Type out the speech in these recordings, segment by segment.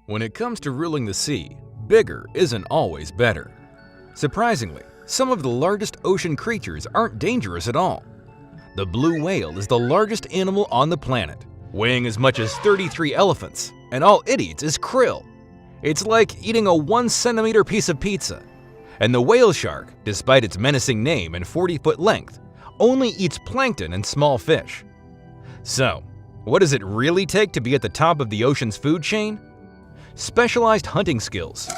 When it comes to ruling the sea, bigger isn't always better. Surprisingly, some of the largest ocean creatures aren't dangerous at all. The blue whale is the largest animal on the planet, weighing as much as 33 elephants, and all it eats is krill. It's like eating a 1-centimeter piece of pizza. And the whale shark, despite its menacing name and 40-foot length, only eats plankton and small fish. So, what does it really take to be at the top of the ocean's food chain? Specialized hunting skills,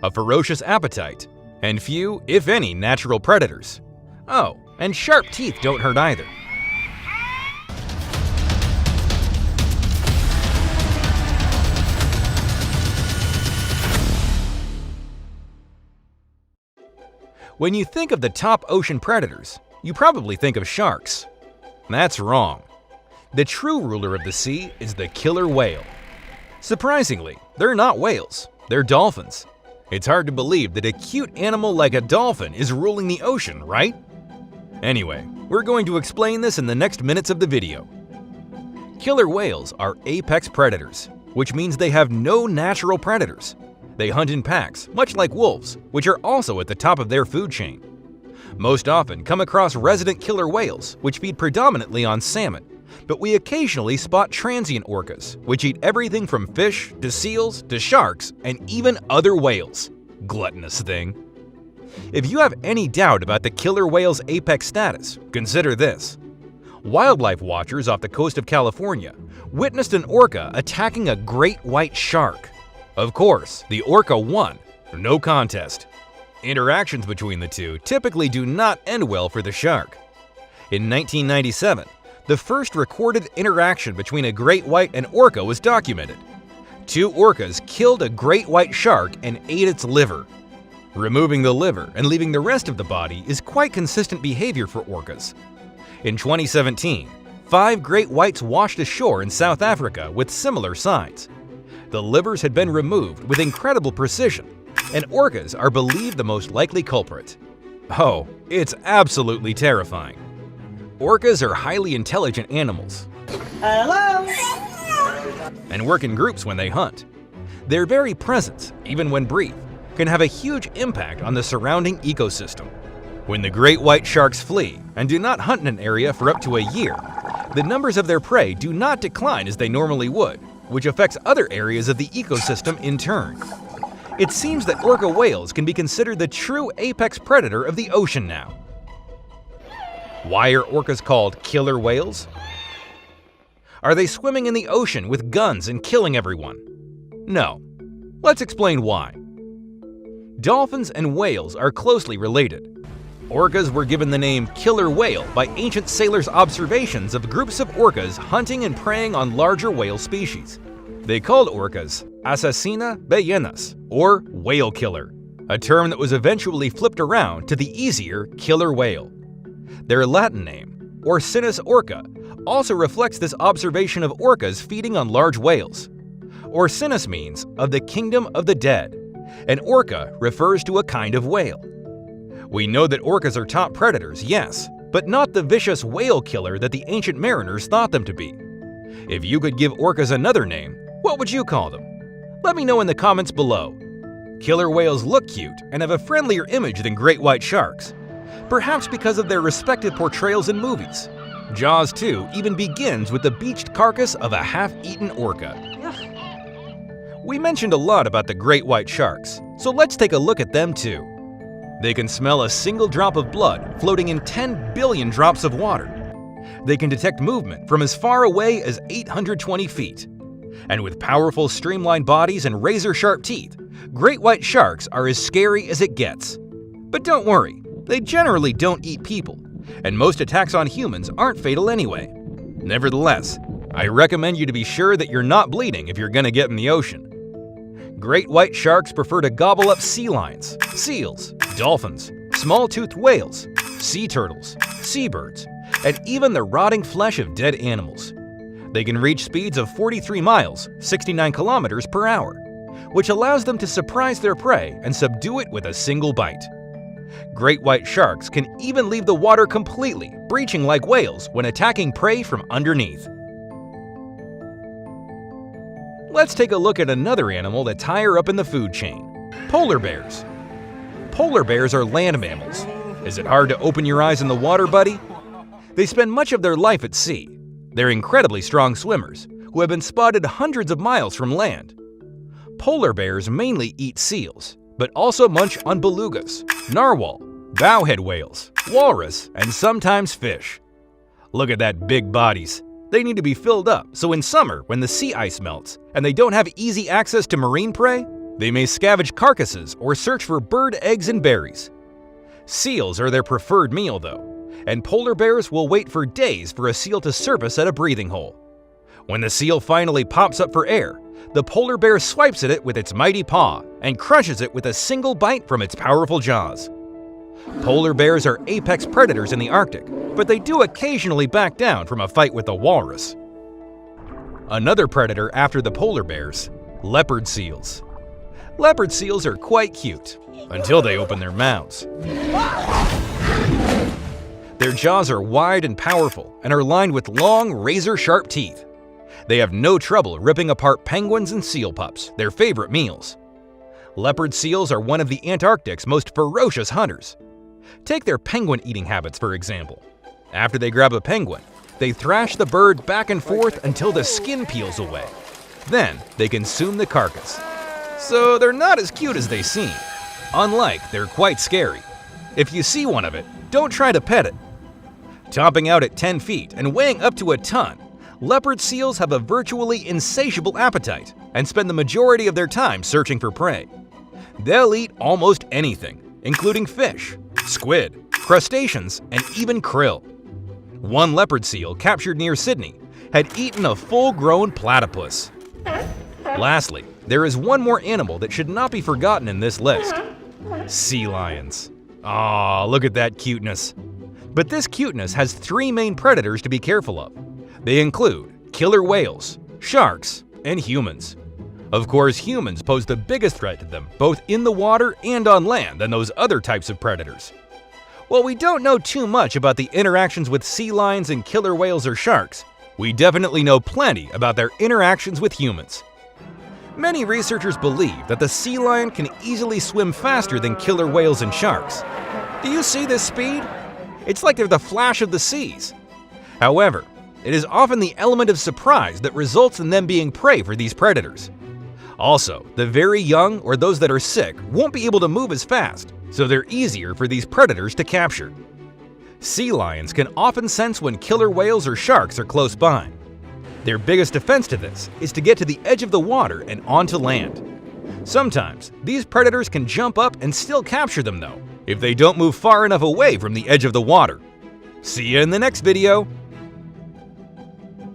a ferocious appetite, and few, if any, natural predators. Oh, and sharp teeth don't hurt either. When you think of the top ocean predators, you probably think of sharks. That's wrong. The true ruler of the sea is the killer whale. Surprisingly, they're not whales, they're dolphins. It's hard to believe that a cute animal like a dolphin is ruling the ocean, right? Anyway, we're going to explain this in the next minutes of the video. Killer whales are apex predators, which means they have no natural predators. They hunt in packs, much like wolves, which are also at the top of their food chain. Most often come across resident killer whales, which feed predominantly on salmon, but we occasionally spot transient orcas, which eat everything from fish to seals to sharks and even other whales. Gluttonous thing. If you have any doubt about the killer whale's apex status, consider this. Wildlife watchers off the coast of California witnessed an orca attacking a great white shark. Of course, the orca won, no contest. Interactions between the two typically do not end well for the shark. In 1997, the first recorded interaction between a great white and orca was documented. Two orcas killed a great white shark and ate its liver. Removing the liver and leaving the rest of the body is quite consistent behavior for orcas. In 2017, 5 great whites washed ashore in South Africa with similar signs. The livers had been removed with incredible precision, and orcas are believed the most likely culprit. Oh, it's absolutely terrifying. Orcas are highly intelligent animals. Hello! And work in groups when they hunt. Their very presence, even when brief, can have a huge impact on the surrounding ecosystem. When the great white sharks flee and do not hunt in an area for up to a year, the numbers of their prey do not decline as they normally would, which affects other areas of the ecosystem in turn. It seems that orca whales can be considered the true apex predator of the ocean now. Why are orcas called killer whales? Are they swimming in the ocean with guns and killing everyone? No. Let's explain why. Dolphins and whales are closely related. Orcas were given the name killer whale by ancient sailors' observations of groups of orcas hunting and preying on larger whale species. They called orcas asesina ballenas, or whale killer, a term that was eventually flipped around to the easier killer whale. Their Latin name, Orcinus orca, also reflects this observation of orcas feeding on large whales. Orcinus means of the kingdom of the dead, and orca refers to a kind of whale. We know that orcas are top predators, yes, but not the vicious whale killer that the ancient mariners thought them to be. If you could give orcas another name, what would you call them? Let me know in the comments below. Killer whales look cute and have a friendlier image than great white sharks, perhaps because of their respective portrayals in movies. Jaws 2 even begins with the beached carcass of a half-eaten orca. We mentioned a lot about the great white sharks, so let's take a look at them too. They can smell a single drop of blood floating in 10 billion drops of water. They can detect movement from as far away as 820 feet. And with powerful streamlined bodies and razor-sharp teeth, great white sharks are as scary as it gets. But don't worry, they generally don't eat people, and most attacks on humans aren't fatal anyway. Nevertheless, I recommend you to be sure that you're not bleeding if you're gonna get in the ocean. Great white sharks prefer to gobble up sea lions, seals, dolphins, small-toothed whales, sea turtles, seabirds, and even the rotting flesh of dead animals. They can reach speeds of 43 miles, 69 kilometers per hour, which allows them to surprise their prey and subdue it with a single bite. Great white sharks can even leave the water completely, breaching like whales when attacking prey from underneath. Let's take a look at another animal that's higher up in the food chain: polar bears. Polar bears are land mammals. Is it hard to open your eyes in the water, buddy? They spend much of their life at sea. They're incredibly strong swimmers who have been spotted hundreds of miles from land. Polar bears mainly eat seals, but also munch on belugas, narwhal, bowhead whales, walrus, and sometimes fish. Look at that big bodies. They need to be filled up, so in summer, when the sea ice melts and they don't have easy access to marine prey, they may scavenge carcasses or search for bird eggs and berries. Seals are their preferred meal, though, and polar bears will wait for days for a seal to surface at a breathing hole. When the seal finally pops up for air, the polar bear swipes at it with its mighty paw and crushes it with a single bite from its powerful jaws. Polar bears are apex predators in the Arctic, but they do occasionally back down from a fight with a walrus. Another predator after the polar bears: leopard seals. Leopard seals are quite cute, until they open their mouths. Their jaws are wide and powerful and are lined with long, razor-sharp teeth. They have no trouble ripping apart penguins and seal pups, their favorite meals. Leopard seals are one of the Antarctic's most ferocious hunters. Take their penguin-eating habits, for example. After they grab a penguin, they thrash the bird back and forth until the skin peels away. Then they consume the carcass. So they're not as cute as they seem. Unlike, they're quite scary. If you see one of it, don't try to pet it. Topping out at 10 feet and weighing up to a ton, leopard seals have a virtually insatiable appetite and spend the majority of their time searching for prey. They'll eat almost anything, including fish, squid, crustaceans, and even krill. One leopard seal captured near Sydney had eaten a full-grown platypus. Lastly, there is one more animal that should not be forgotten in this list: sea lions. Aw, look at that cuteness. But this cuteness has three main predators to be careful of. They include killer whales, sharks, and humans. Of course, humans pose the biggest threat to them, both in the water and on land, than those other types of predators. While we don't know too much about the interactions with sea lions and killer whales or sharks, we definitely know plenty about their interactions with humans. Many researchers believe that the sea lion can easily swim faster than killer whales and sharks. Do you see this speed? It's like they're the flash of the seas. However, it is often the element of surprise that results in them being prey for these predators. Also, the very young or those that are sick won't be able to move as fast, so they're easier for these predators to capture. Sea lions can often sense when killer whales or sharks are close by. Their biggest defense to this is to get to the edge of the water and onto land. Sometimes, these predators can jump up and still capture them though, if they don't move far enough away from the edge of the water. See you in the next video!